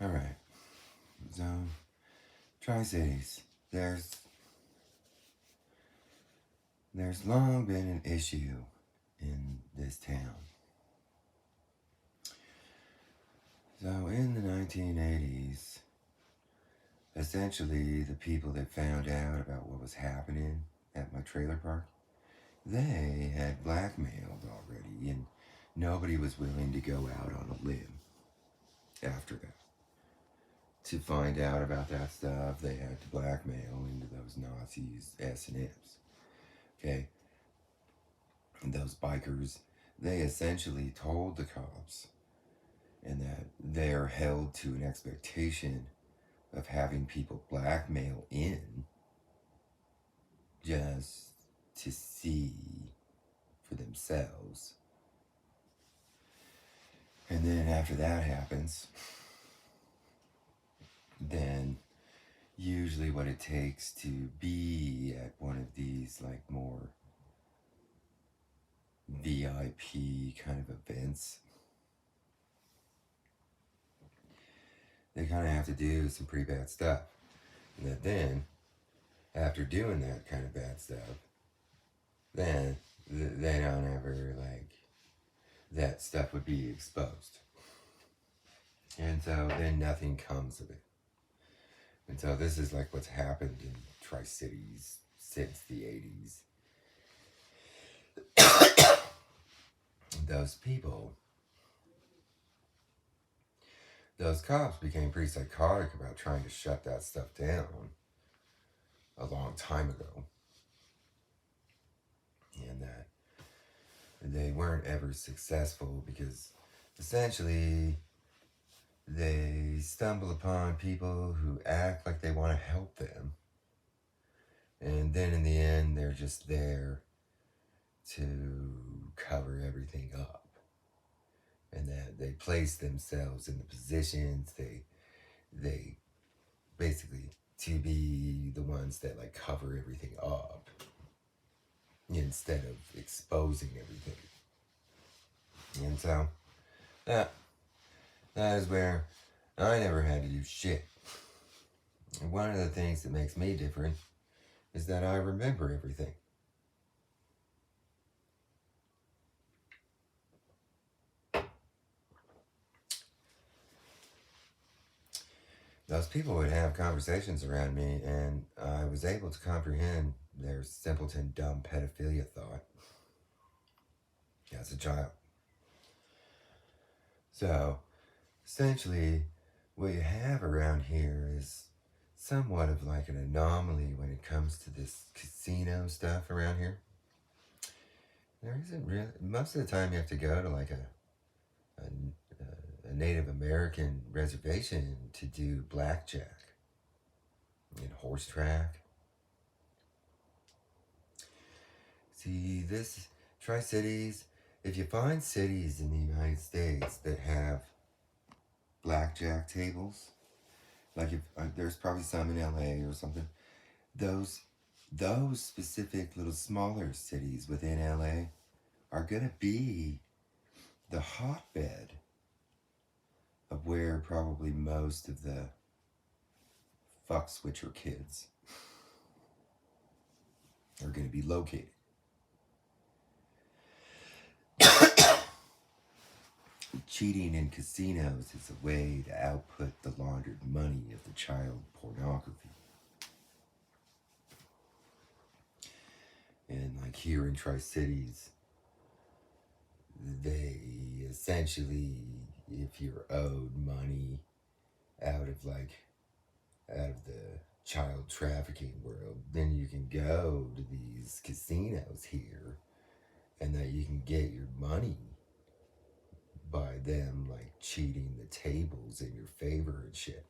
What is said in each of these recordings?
Alright. So, Tri-Cities. There's long been an issue in this town. So, in the 1980s, essentially the people that found out about what was happening at my trailer park, they had blackmailed already, and nobody was willing to go out on a limb after that. To find out about that stuff, they had to blackmail into those Nazis' S&Ms. Okay? And those bikers, they essentially told the cops and that they're held to an expectation of having people blackmail in just to see for themselves. And then after that happens, then usually what it takes to be at one of these like more VIP kind of events, they kind of have to do some pretty bad stuff. And then, after doing that kind of bad stuff, then they don't ever, like, that stuff would be exposed. And so then nothing comes of it. And so this is like what's happened in Tri-Cities since the 80s. Those people, those cops became pretty psychotic about trying to shut that stuff down a long time ago. And that they weren't ever successful because essentially they stumble upon people who act like they want to help them. And then in the end, they're just there to cover everything up. And that they place themselves in the positions, they basically to be the ones that like cover everything up instead of exposing everything. And so that is where I never had to do shit. And one of the things that makes me different is that I remember everything. Those people would have conversations around me, and I was able to comprehend their simpleton, dumb pedophilia thought as a child. So, essentially, what you have around here is somewhat of like an anomaly when it comes to this casino stuff around here. There isn't really, most of the time you have to go to like a Native American reservation to do blackjack and horse track. See, this Tri-Cities, if you find cities in the United States that have blackjack tables, like if there's probably some in LA or something, those specific little smaller cities within LA are gonna be the hotbed of where probably most of the fuck switcher kids are going to be located. Cheating in casinos is a way to output the laundered money of the child pornography. And like here in Tri-Cities, they essentially, if you're owed money out of the child trafficking world, then you can go to these casinos here and that you can get your money by them like cheating the tables in your favor and shit.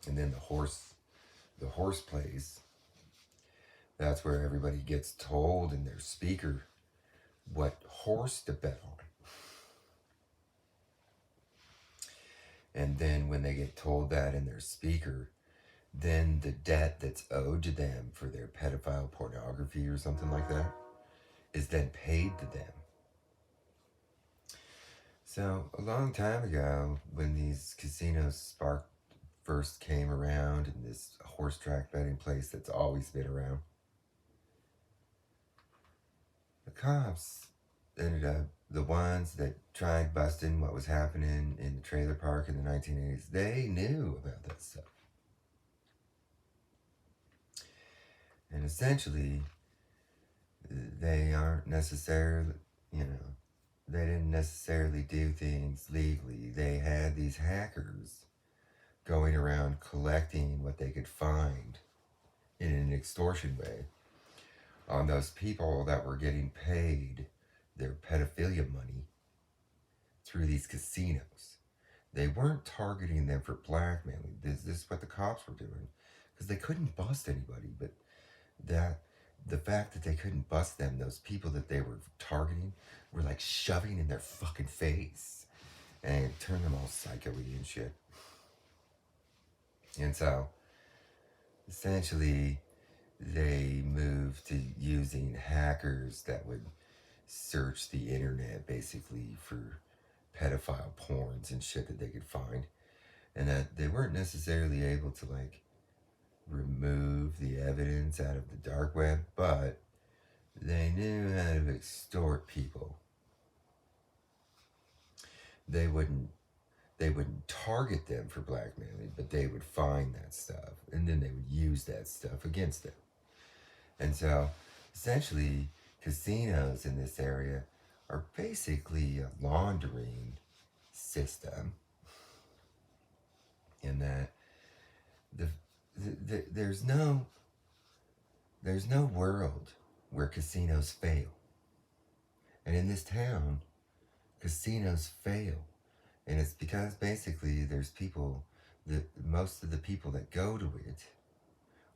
And then the horse place, that's where everybody gets told in their speaker what horse to bet on. And then when they get told that in their speaker, then the debt that's owed to them for their pedophile pornography or something like that is then paid to them. So a long time ago, when these casinos first came around, and this horse track betting place that's always been around, the cops ended up, the ones that tried busting what was happening in the trailer park in the 1980s, they knew about that stuff. And essentially, they aren't necessarily, they didn't necessarily do things legally. They had these hackers going around collecting what they could find in an extortion way on those people that were getting paid their pedophilia money through these casinos. They weren't targeting them for blackmailing. This is what the cops were doing, because they couldn't bust anybody. But the fact that they couldn't bust them, those people that they were targeting, were like shoving in their fucking face and turn them all psycho-y and shit. And so, essentially, they moved to using hackers that would search the internet basically for pedophile porns and shit that they could find, and that they weren't necessarily able to like remove the evidence out of the dark web, but they knew how to extort people. They wouldn't target them for blackmailing, but they would find that stuff and then they would use that stuff against them. And so essentially casinos in this area are basically a laundering system, in that there's no world where casinos fail. And in this town, casinos fail. And it's because basically there's people that, most of the people that go to it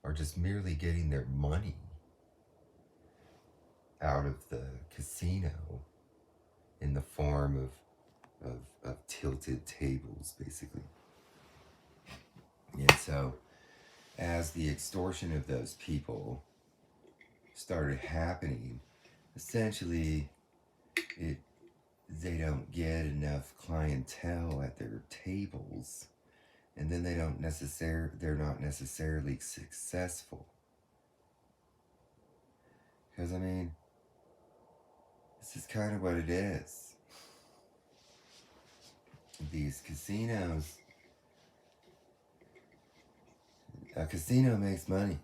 are just merely getting their money out of the casino in the form of tilted tables, basically. And so as the extortion of those people started happening, essentially they don't get enough clientele at their tables, and then they're not necessarily successful. Because I mean, this is kind of what it is. These casinos, a casino makes money.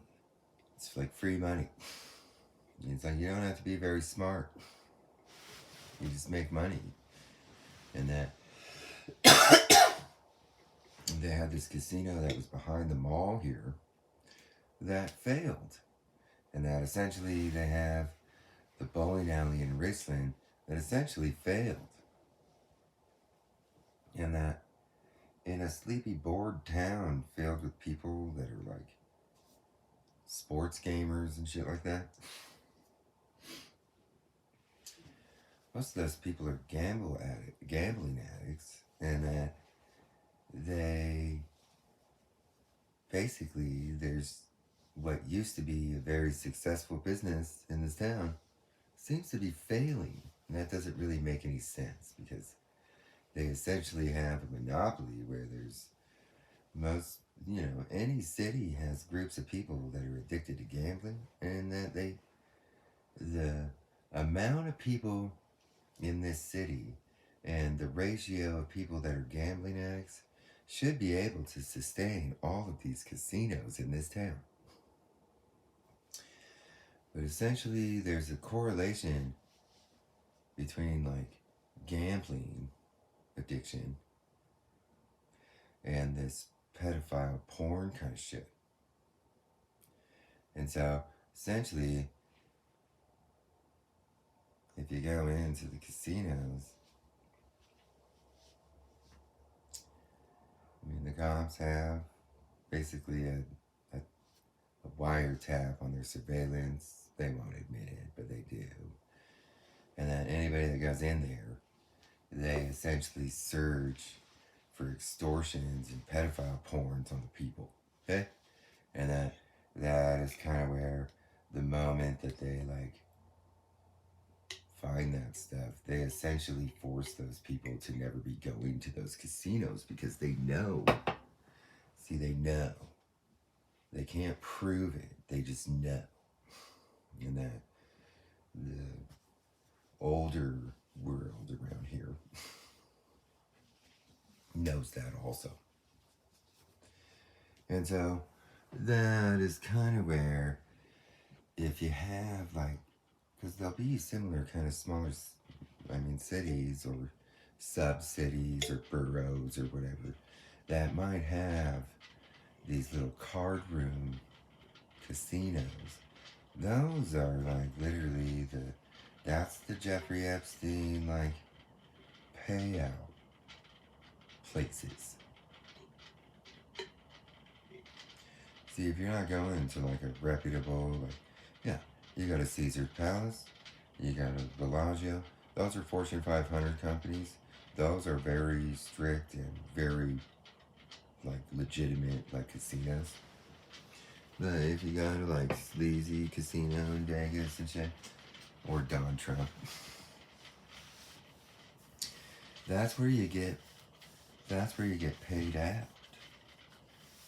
It's like free money. It's like you don't have to be very smart. You just make money. And that they had this casino that was behind the mall here that failed. And that essentially they have the bowling alley in Richland that essentially failed. And that in a sleepy, bored town filled with people that are like sports gamers and shit like that, most of those people are gambling addicts, and that they basically, there's what used to be a very successful business in this town seems to be failing. And that doesn't really make any sense, because they essentially have a monopoly where there's any city has groups of people that are addicted to gambling, and that the amount of people in this city and the ratio of people that are gambling addicts should be able to sustain all of these casinos in this town. But essentially there's a correlation between like gambling addiction and this pedophile porn kind of shit. And so essentially, if you go into the casinos, I mean, the cops have basically a wiretap on their surveillance. They won't admit it, but they do. And then anybody that goes in there, they essentially search for extortions and pedophile porns on the people. Okay? And that is kind of where the moment that they like that stuff, they essentially force those people to never be going to those casinos because they know. See, they know. They can't prove it. They just know. And that the older world around here knows that also. And so that is kind of where, if you have like, because there'll be similar kind of smaller, cities or sub-cities or boroughs or whatever that might have these little card room casinos. Those are like literally that's the Jeffrey Epstein like payout places. See, if you're not going to like a reputable, like, yeah, you go to Caesar's Palace, you go to Bellagio. Those are Fortune 500 companies. Those are very strict and very like legitimate like casinos. But if you go to like sleazy casino in Vegas and shit, or Don Trump, that's where you get paid out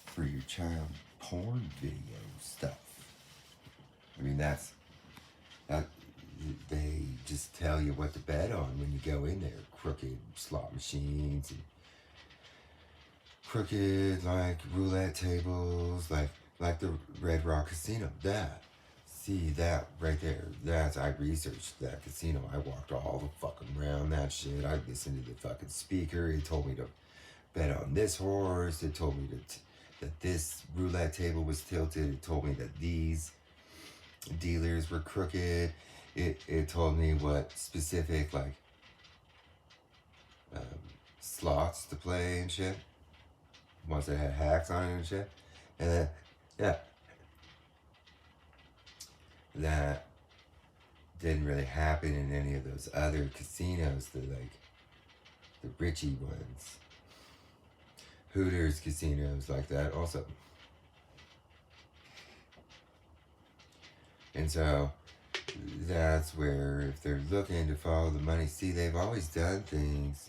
for your child porn video stuff. I mean, that they just tell you what to bet on when you go in there. Crooked slot machines and crooked like roulette tables, like the Red Rock Casino. That right there. I researched that casino. I walked all the fucking around that shit. I listened to the fucking speaker. He told me to bet on this horse. It told me that this roulette table was tilted. It told me that these dealers were crooked. It told me what specific like slots to play and shit. Ones that had hacks on it and shit. And then, yeah. That didn't really happen in any of those other casinos, the richie ones. Hooters casinos like that also. And so that's where, if they're looking to follow the money, see, they've always done things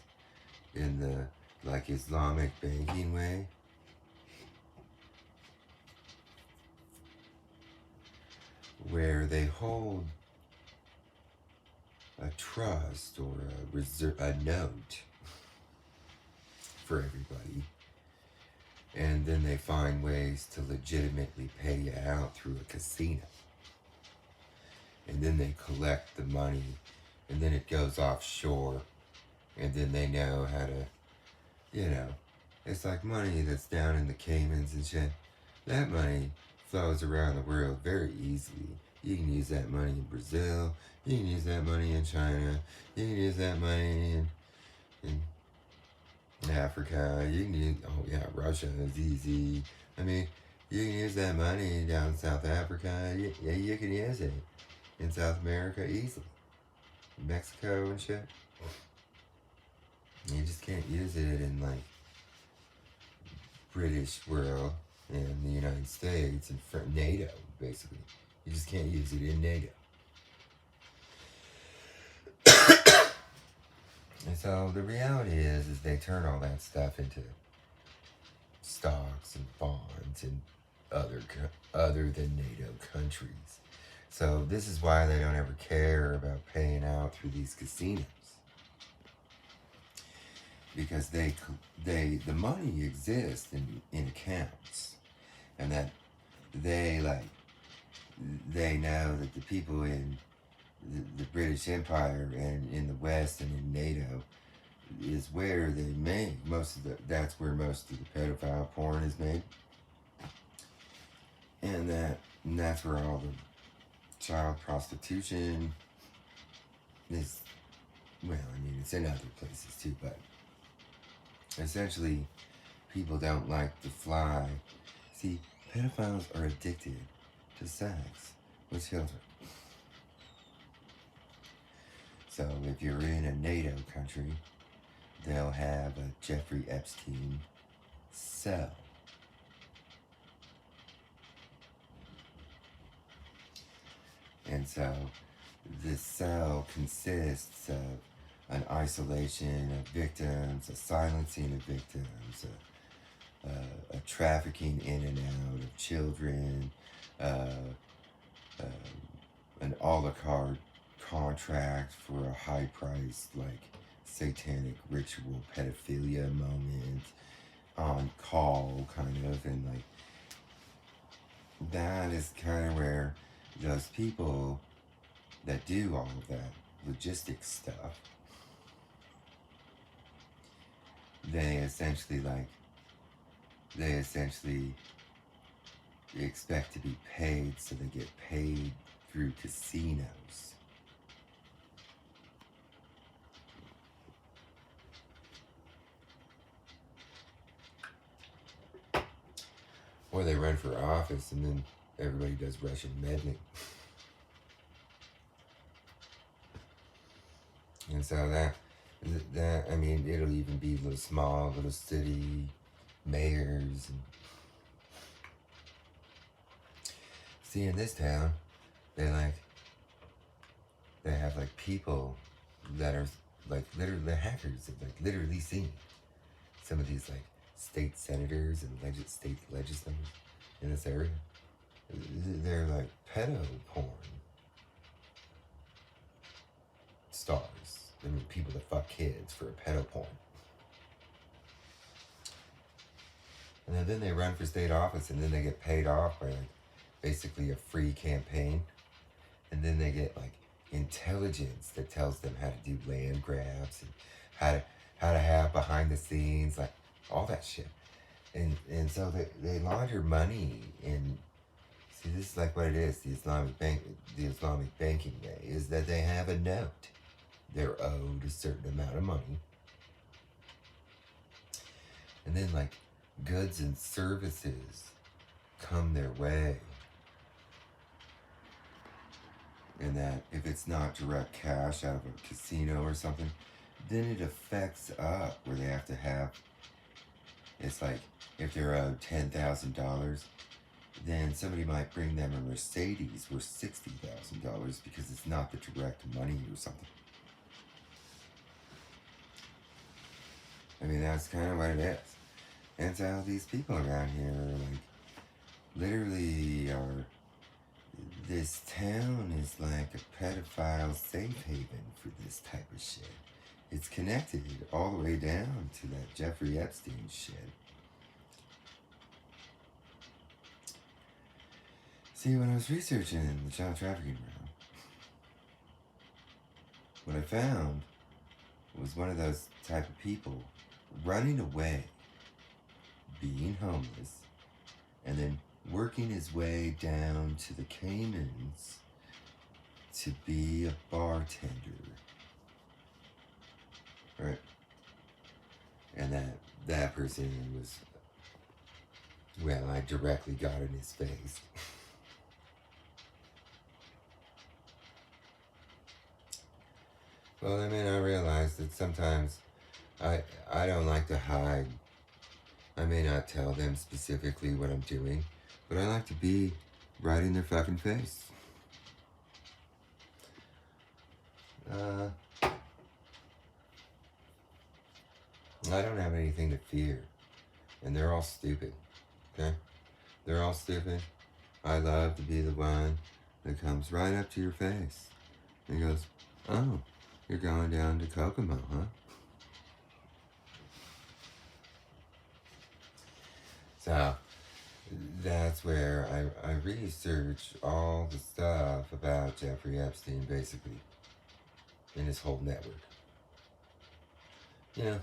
in the like Islamic banking way. Where they hold a trust or a note for everybody, and then they find ways to legitimately pay you out through a casino, and then they collect the money, and then it goes offshore, and then they know how to, it's like money that's down in the Caymans and shit. That money flows around the world very easily. You can use that money in Brazil. You can use that money in China. You can use that money in Africa. You can use, Russia is easy. I mean, you can use that money down in South Africa. Yeah, you can use it in South America easily. Mexico and shit. You just can't use it in like British world in the United States and NATO, basically. You just can't use it in NATO. And so the reality is they turn all that stuff into stocks and bonds in other than NATO countries. So this is why they don't ever care about paying out through these casinos. Because the money exists in accounts, and that they know that the people in the British Empire and in the West and in NATO is where they make that's where most of the pedophile porn is made, and that's where all the child prostitution is. Well, I mean, it's in other places too, but essentially, people don't like to fly. See, pedophiles are addicted to sex with children. So if you're in a NATO country, they'll have a Jeffrey Epstein cell. And so this cell consists of an isolation of victims, a silencing of victims, a trafficking in and out of children, uh, an a la carte contract for a high price, like satanic ritual pedophilia moment on call, kind of, and like that is kind of where those people that do all of that logistics stuff, they essentially expect to be paid, so they get paid through casinos. Or they run for office and then everybody does Russian meddling. And so that I mean, it'll even be little city mayors. And see, in this town, they have like people that are like literally the hackers have like literally seen some of these like state senators and state legislators in this area. They're like pedo porn stars. I mean, people that fuck kids for a pedo porn. And then they run for state office, and then they get paid off by like basically a free campaign. And then they get like intelligence that tells them how to do land grabs and how to have behind the scenes, like all that shit. And so they launder money in. See, this is like what it is. The Islamic banking way is that they have a note. They're owed a certain amount of money, and then like goods and services come their way, and that if it's not direct cash out of a casino or something, then it affects up where they have to have. It's like if they're owed $10,000, then somebody might bring them a Mercedes worth $60,000 because it's not the direct money or something. I mean, that's kind of what it is. And so these people around here are like, literally this town is like a pedophile safe haven for this type of shit. It's connected all the way down to that Jeffrey Epstein shit. See, when I was researching the child trafficking realm, what I found was one of those type of people running away, being homeless, and then working his way down to the Caymans to be a bartender. Right? And that person was, well, I directly got in his face. Well, I mean, I realized that sometimes I don't like to hide. I may not tell them specifically what I'm doing, but I like to be right in their fucking face. I don't have anything to fear, and they're all stupid, okay? They're all stupid. I love to be the one that comes right up to your face and goes, oh, you're going down to Kokomo, huh? So that's where I researched all the stuff about Jeffrey Epstein, basically, in his whole network. You know,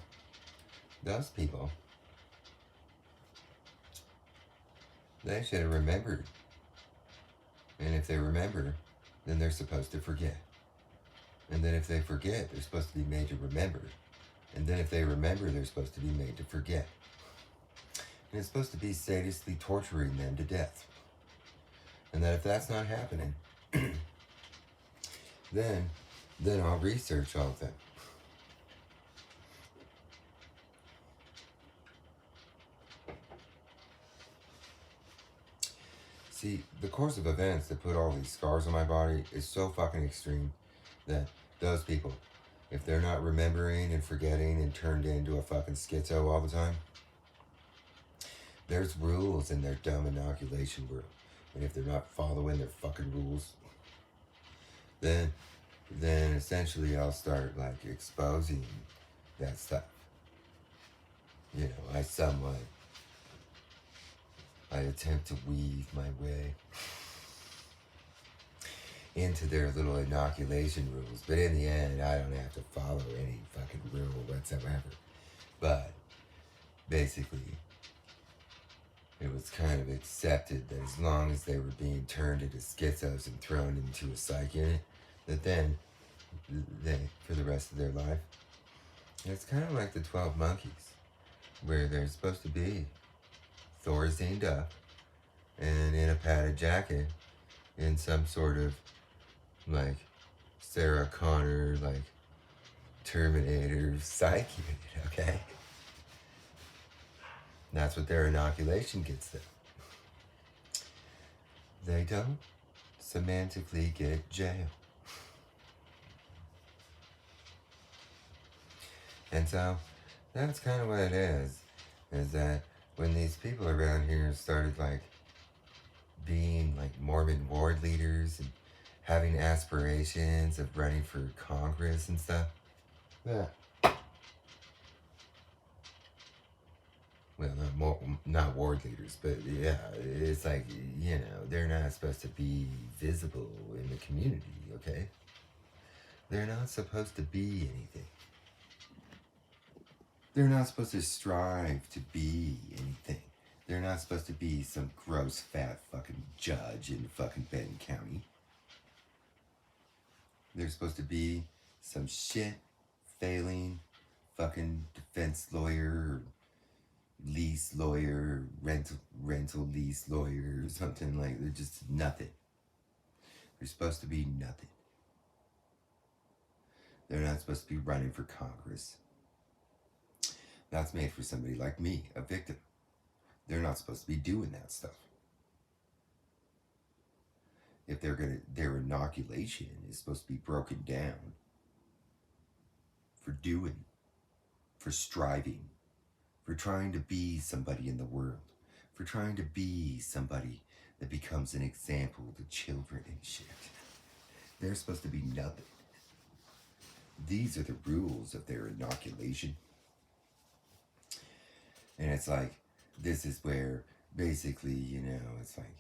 those people, they should have remembered. And if they remember, then they're supposed to forget. And then if they forget, they're supposed to be made to remember. And then if they remember, they're supposed to be made to forget. And it's supposed to be sadistically torturing them to death. And that if that's not happening, then I'll research all of them. See, the course of events that put all these scars on my body is so fucking extreme that those people, if they're not remembering and forgetting and turned into a fucking schizo all the time, there's rules in their dumb inoculation world. And if they're not following their fucking rules, then essentially I'll start like exposing that stuff. You know, I attempt to weave my way into their little inoculation rules, but in the end, I don't have to follow any fucking rule whatsoever. But basically, it was kind of accepted that as long as they were being turned into schizos and thrown into a psych unit, that then they, for the rest of their life, it's kind of like the 12 Monkeys, where they're supposed to be Thorazined up and in a padded jacket in some sort of like Sarah Connor, like Terminator psych unit, okay? That's what their inoculation gets them. They don't semantically get jail. And so that's kind of what it is that when these people around here started like being like Mormon ward leaders and having aspirations of running for Congress and stuff, yeah. Well, not ward leaders, but yeah, it's like, you know, they're not supposed to be visible in the community, okay? They're not supposed to be anything. They're not supposed to strive to be anything. They're not supposed to be some gross, fat fucking judge in fucking Benton County. They're supposed to be some shit, failing, fucking defense lawyer, lease lawyer, rental lease lawyer, or something like. They're just nothing. They're supposed to be nothing. They're not supposed to be running for Congress. That's made for somebody like me, a victim. They're not supposed to be doing that stuff. If their inoculation is supposed to be broken down for doing, for striving, for trying to be somebody in the world, for trying to be somebody that becomes an example to children and shit. They're supposed to be nothing. These are the rules of their inoculation. And it's like, this is where basically, you know, it's like,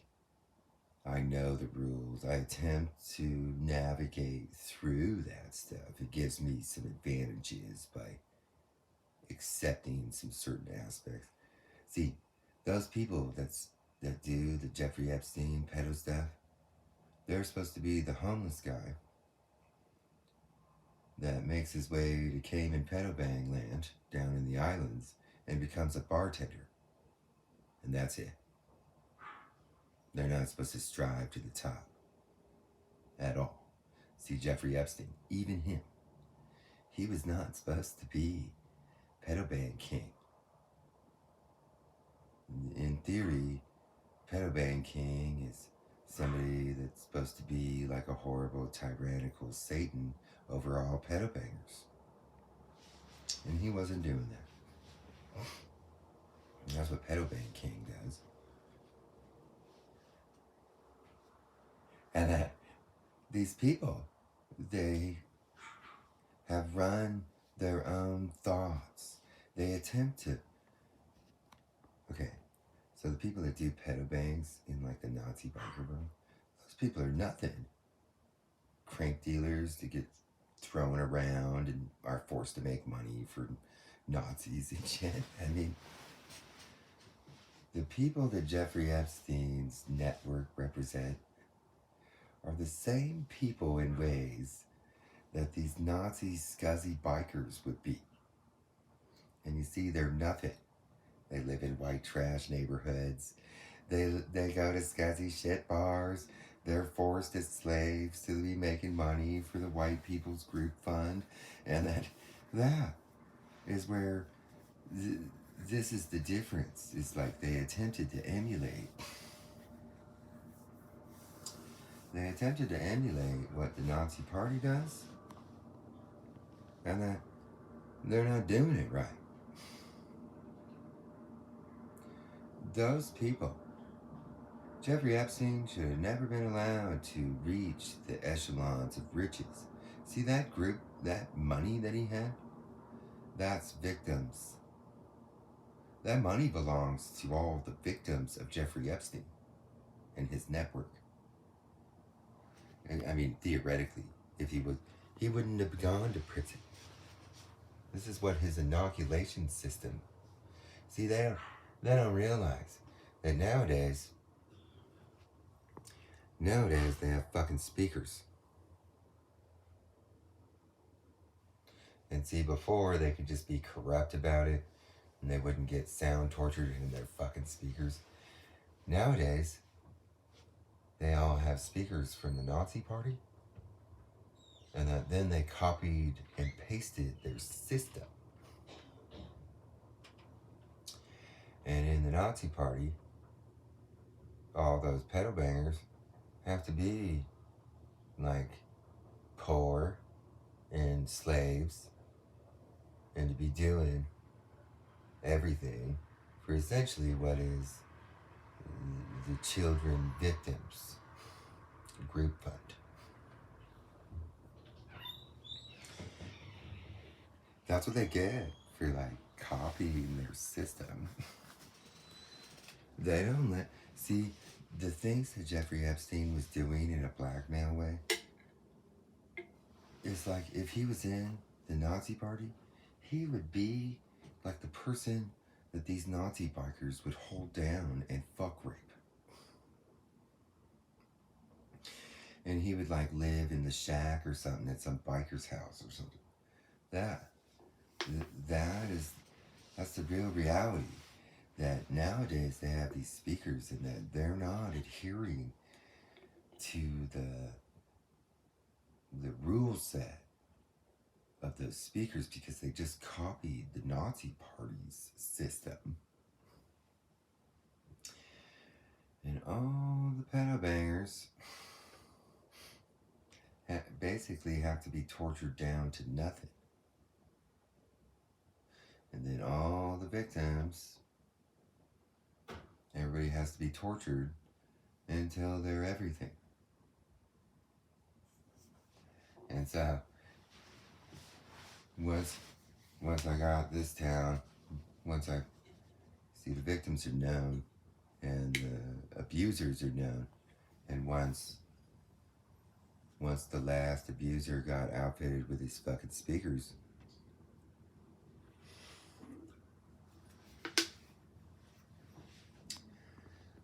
I know the rules. I attempt to navigate through that stuff. It gives me some advantages by accepting some certain aspects. See, those people that do the Jeffrey Epstein pedo stuff, they're supposed to be the homeless guy that makes his way to Cayman pedo bang land down in the islands and becomes a bartender. And that's it. They're not supposed to strive to the top at all. See, Jeffrey Epstein, even him, he was not supposed to be pedo bang king. In theory, pedo bang king is somebody that's supposed to be like a horrible, tyrannical Satan over all pedo bangers. And he wasn't doing that. And that's what pedo bang king does. And that these people, they have run their own thoughts. They attempt to. Okay, so the people that do pedo bangs in like the Nazi biker world, those people are nothing. Crank dealers to get thrown around and are forced to make money for Nazis and shit. I mean, the people that Jeffrey Epstein's network represent are the same people in ways that these Nazi scuzzy bikers would be. And you see, they're nothing. They live in white trash neighborhoods. They go to scuzzy shit bars. They're forced as slaves to be making money for the white people's group fund. And that is where this is the difference. It's like they attempted to emulate they attempted to emulate what the Nazi Party does, and that they're not doing it right. Those people, Jeffrey Epstein should have never been allowed to reach the echelons of riches. See that group, that money that he had? That's victims. That money belongs to all the victims of Jeffrey Epstein and his network. And, I mean, theoretically, if he wouldn't have gone to prison. This is what his inoculation system. See, they don't realize that nowadays they have fucking speakers. And see, before they could just be corrupt about it and they wouldn't get sound tortured in their fucking speakers. Nowadays, they all have speakers from the Nazi Party. And then they copied and pasted their system. And in the Nazi Party, all those pedal bangers have to be like poor and slaves and to be doing everything for essentially what is the children victims group fund. That's what they get for like copying their system. They don't see the things that Jeffrey Epstein was doing in a blackmail way. It's like if he was in the Nazi Party, he would be like the person that these Nazi bikers would hold down and fuck rape. And he would like live in the shack or something at some biker's house or something. That's the real reality. That nowadays they have these speakers and that they're not adhering to the rule set of those speakers because they just copied the Nazi Party's system. And all the pedal bangers basically have to be tortured down to nothing. And then all the victims, everybody has to be tortured until they're everything. And so, once I got this town, once I see the victims are known and the abusers are known, and once the last abuser got outfitted with his fucking speakers,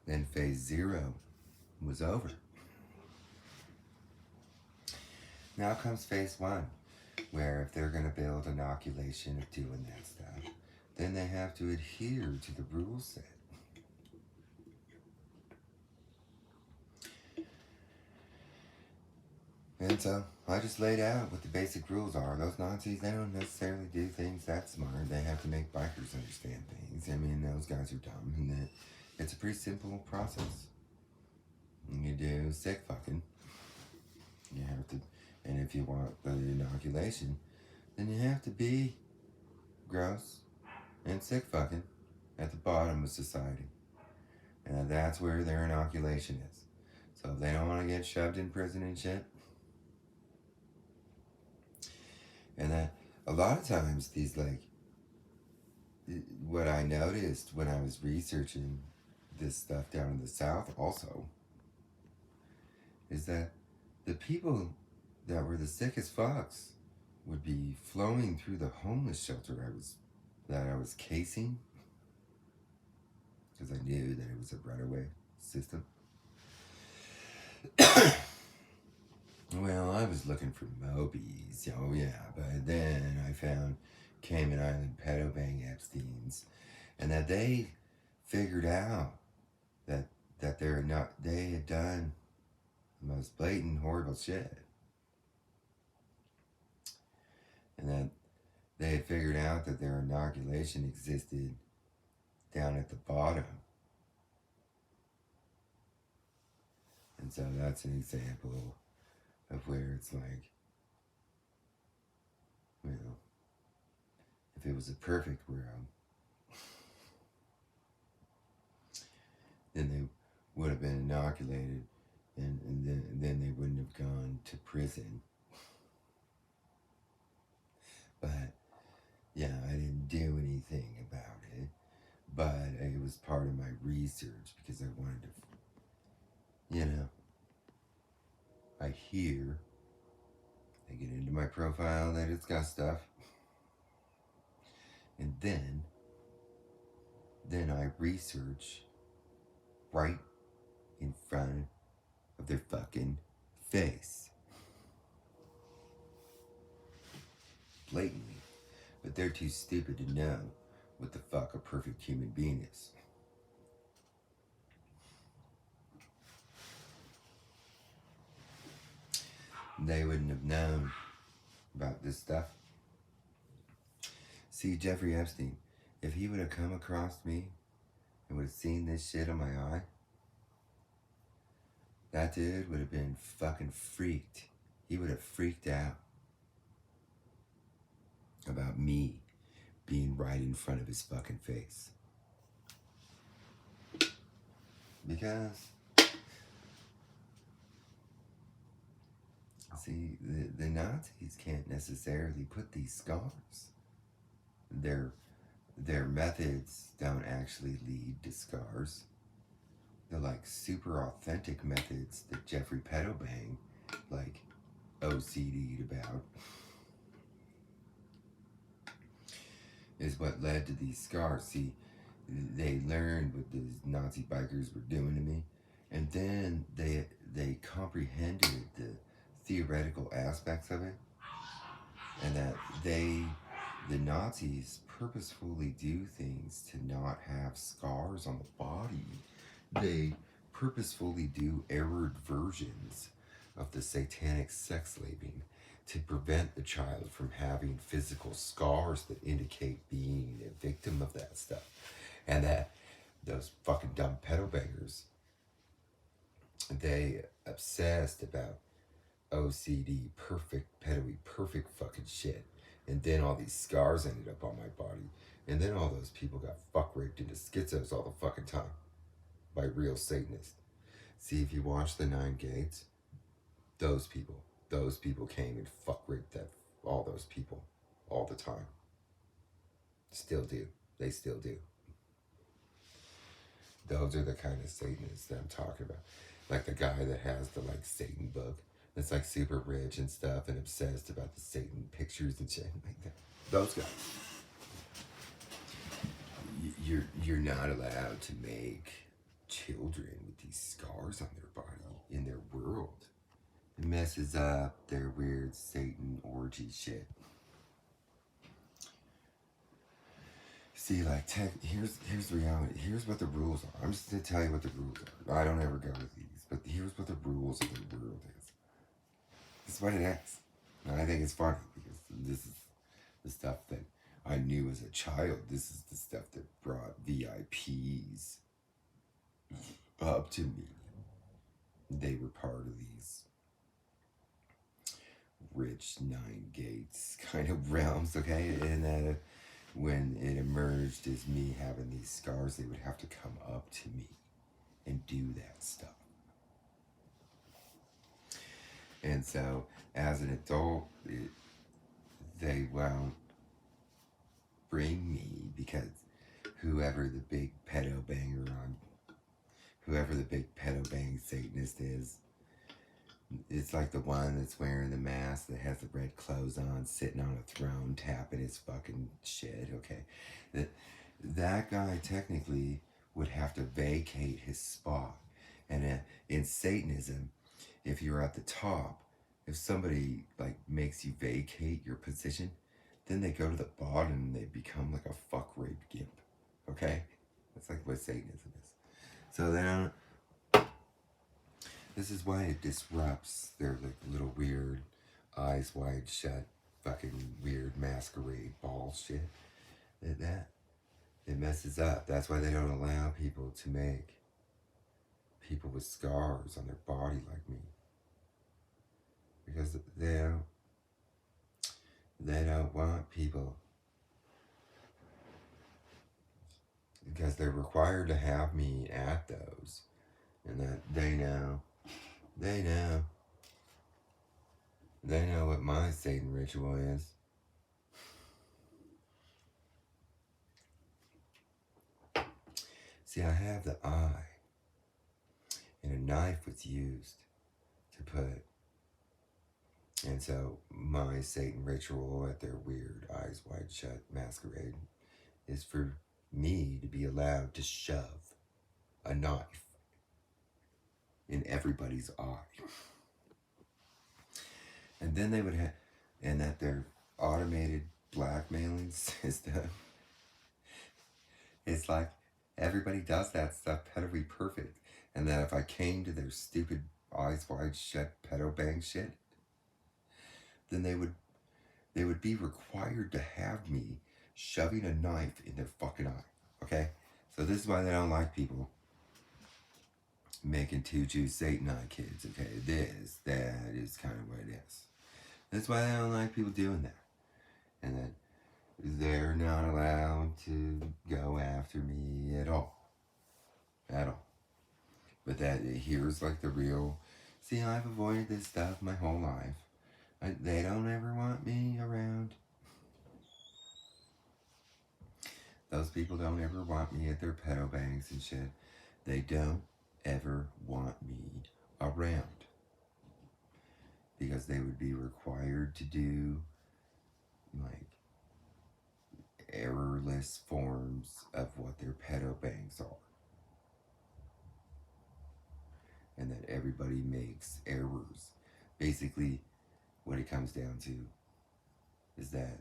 then phase 0 was over. Now comes phase 1, where if they're going to build inoculation of doing that stuff, then they have to adhere to the rule set. And so I just laid out what the basic rules are. Those Nazis, they don't necessarily do things that smart. They have to make bikers understand things. I mean, those guys are dumb. And it's a pretty simple process. You do sick fucking. You have to, and if you want the inoculation, then you have to be gross and sick fucking at the bottom of society. And that's where their inoculation is. So if they don't want to get shoved in prison and shit, and that a lot of times these, like, what I noticed when I was researching this stuff down in the South also, is that the people that were the sickest fucks would be flowing through the homeless shelter that I was casing, because I knew that it was a runaway system. Well, I was looking for Mobies, oh yeah, but then I found Cayman Island pedo bang Epsteins, and that they figured out that they had done the most blatant, horrible shit, and that they had figured out that their inoculation existed down at the bottom. And And so that's an example of where it's like, you know, if it was a perfect world, then they would have been inoculated, and then they wouldn't have gone to prison. But yeah, I didn't do anything about it, but it was part of my research because I wanted to, you know, I hear, I get into my profile that it's got stuff, and then I research right in front of their fucking face. Blatantly. But they're too stupid to know what the fuck a perfect human being is. They wouldn't have known about this stuff. See, Jeffrey Epstein, if he would have come across me and would have seen this shit on my eye, that dude would have been fucking freaked. He would have freaked out about me being right in front of his fucking face. Because, see, the Nazis can't necessarily put these scars. Their methods don't actually lead to scars. They're like super authentic methods that Jeffrey Epstein like OCD'd about is what led to these scars. See, they learned what these Nazi bikers were doing to me, and then they comprehended the theoretical aspects of it, and that the Nazis purposefully do things to not have scars on the body. They purposefully do errored versions of the satanic sex slaving to prevent the child from having physical scars that indicate being a victim of that stuff. And that those fucking dumb pedo bangers, they obsessed about OCD, perfect, pedo-y, perfect fucking shit. And then all these scars ended up on my body. And then all those people got fuck raped into schizos all the fucking time by real Satanists. See, if you watch the 9 Gates, those people came and fuck raped all those people all the time. Still do. They still do. Those are the kind of Satanists that I'm talking about. Like the guy that has the like Satan book that's like super rich and stuff and obsessed about the Satan pictures and shit like that. Those guys. You're not allowed to make children with these scars on their body in their world. It messes up their weird Satan orgy shit. See, like, here's the reality. Here's what the rules are. I'm just going to tell you what the rules are. I don't ever go with these, but here's what the rules of the world is. This is what it is. And I think it's funny because this is the stuff that I knew as a child. This is the stuff that brought VIPs up to me. They were part of these rich 9 Gates kind of realms, okay? And that when it emerged as me having these scars, they would have to come up to me and do that stuff. And so, as an adult, they won't bring me because whoever the big pedo bang Satanist is, it's like the one that's wearing the mask that has the red clothes on, sitting on a throne, tapping his fucking shit, okay? That guy technically would have to vacate his spot. And in Satanism, if you're at the top, if somebody like makes you vacate your position, then they go to the bottom and they become like a fuck rape gimp, okay? That's like what Satanism is. So then, this is why it disrupts their like little weird, eyes wide shut, fucking weird masquerade ball shit. It messes up. That's why they don't allow people to make people with scars on their body like me. Because they don't want people, because they're required to have me at those. And that they know what my Satan ritual is. See, I have the eye, and a knife was used to put. And so my Satan ritual at their weird eyes wide shut masquerade is for me to be allowed to shove a knife in everybody's eye. And then they would have, and that their automated blackmailing system, it's like everybody does that stuff pedo be perfect. And that if I came to their stupid eyes wide shut pedo bang shit, then they would be required to have me shoving a knife in their fucking eye. Okay? So this is why they don't like people making 2 Jews Satanite kids. Okay? That is kind of what it is. That's why they don't like people doing that. And that they're not allowed to go after me at all. At all. But that here's like the real, see, I've avoided this stuff my whole life. They don't ever want me around. Those people don't ever want me at their pedo bangs and shit. They don't ever want me around. Because they would be required to do, like, errorless forms of what their pedo bangs are. And that everybody makes errors. Basically, what it comes down to is that,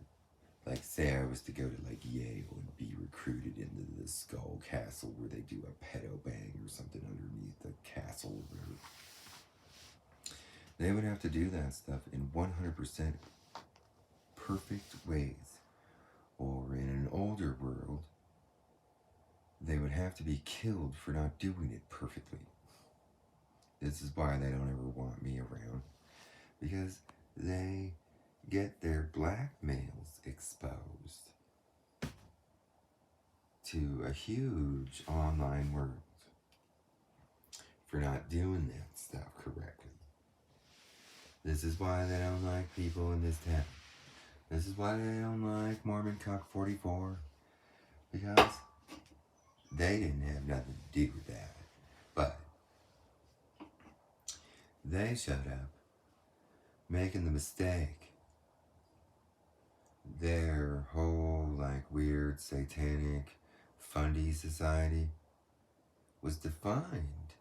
like, say I was to go to, like, Yale and be recruited into the Skull Castle where they do a pedo bang or something underneath the castle or whatever. They would have to do that stuff in 100% perfect ways. Or in an older world, they would have to be killed for not doing it perfectly. This is why they don't ever want me around. Because they get their blackmails exposed to a huge online world for not doing that stuff correctly. This is why they don't like people in this town. This is why they don't like Mormon Cuck 44. Because they didn't have nothing to do with that. But they showed up making the mistake. Their whole, like, weird satanic fundy society was defined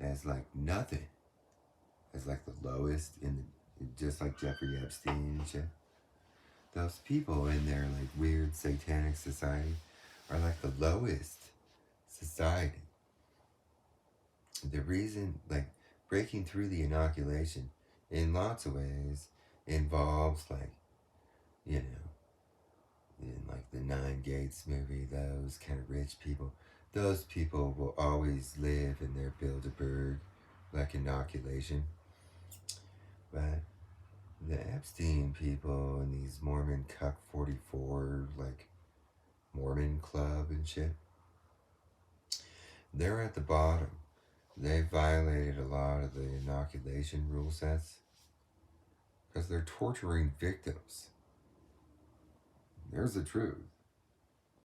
as, like, nothing. As, like, the lowest in the, just like Jeffrey Epstein and shit. Those people in their, like, weird satanic society are, like, the lowest society. The reason, like, breaking through the inoculation in lots of ways involves, like, you know, in, like, the Nine Gates movie, those kind of rich people, those people will always live in their Bilderberg, like, inoculation. But the Epstein people and these Mormon Cuck 44, like, Mormon Club and shit, they're at the bottom. They violated a lot of the inoculation rule sets because they're torturing victims. There's the truth.